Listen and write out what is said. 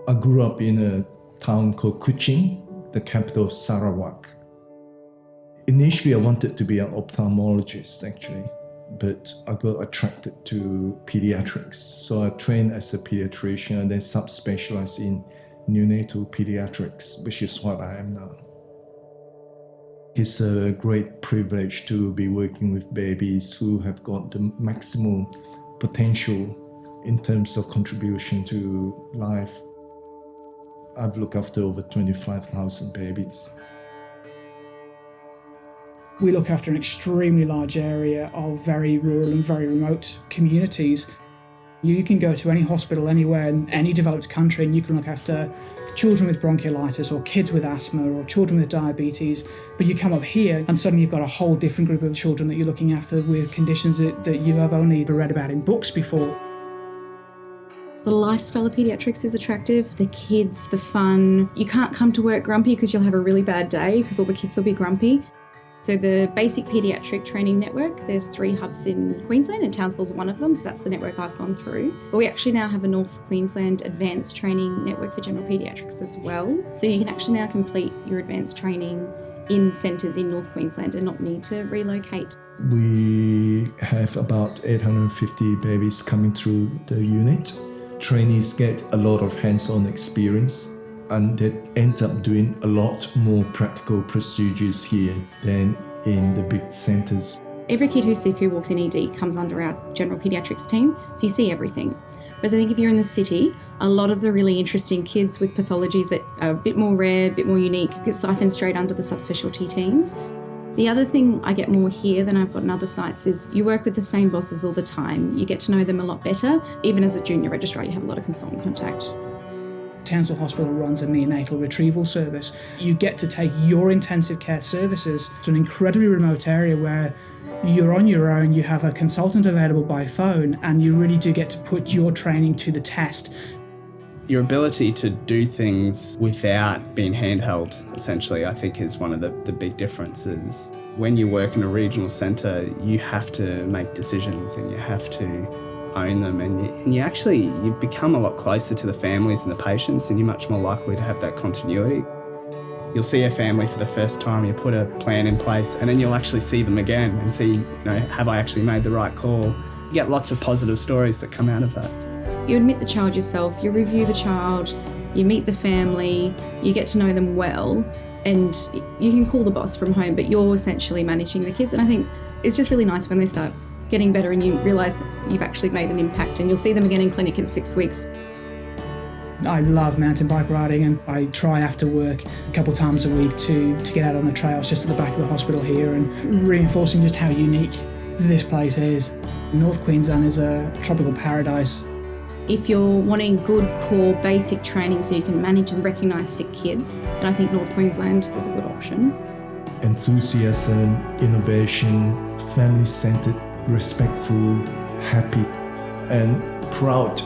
I grew up in a town called Kuching, the capital of Sarawak. Initially, I wanted to be an ophthalmologist, actually, but I got attracted to pediatrics. So I trained as a pediatrician and then subspecialized in neonatal pediatrics, which is what I am now. It's a great privilege to be working with babies who have got the maximum potential in terms of contribution to life. I've looked after over 25,000 babies. We look after an extremely large area of very rural and very remote communities. You can go to any hospital anywhere in any developed country and you can look after children with bronchiolitis or kids with asthma or children with diabetes, but you come up here and suddenly you've got a whole different group of children that you're looking after with conditions that you have only read about in books before. The lifestyle of paediatrics is attractive. The kids, the fun. You can't come to work grumpy because you'll have a really bad day because all the kids will be grumpy. So the basic paediatric training network, there's 3 hubs in Queensland and Townsville's one of them, so that's the network I've gone through. But we actually now have a North Queensland advanced training network for general paediatrics as well. So you can actually now complete your advanced training in centres in North Queensland and not need to relocate. We have about 850 babies coming through the unit. Trainees get a lot of hands-on experience and they end up doing a lot more practical procedures here than in the big centres. Every kid who's sick who walks in ED comes under our general paediatrics team, so you see everything. Whereas I think if you're in the city, a lot of the really interesting kids with pathologies that are a bit more rare, a bit more unique, get siphoned straight under the subspecialty teams. The other thing I get more here than I've got in other sites is you work with the same bosses all the time. You get to know them a lot better. Even as a junior registrar, you have a lot of consultant contact. Townsville Hospital runs a neonatal retrieval service. You get to take your intensive care services to an incredibly remote area where you're on your own, you have a consultant available by phone, and you really do get to put your training to the test. Your ability to do things without being handheld, essentially, I think is one of the big differences. When you work in a regional centre, you have to make decisions and you have to own them, and you become a lot closer to the families and the patients, and you're much more likely to have that continuity. You'll see a family for the first time, you put a plan in place, and then you'll actually see them again and see, have I actually made the right call? You get lots of positive stories that come out of that. You admit the child yourself, you review the child, you meet the family, you get to know them well, and you can call the boss from home, but you're essentially managing the kids. And I think it's just really nice when they start getting better and you realise you've actually made an impact, and you'll see them again in clinic in 6 weeks. I love mountain bike riding, and I try after work a couple times a week to get out on the trails just at the back of the hospital here, and reinforcing just how unique this place is. North Queensland is a tropical paradise. If you're wanting good core basic training so you can manage and recognise sick kids, then I think North Queensland is a good option. Enthusiasm, innovation, family-centred, respectful, happy and proud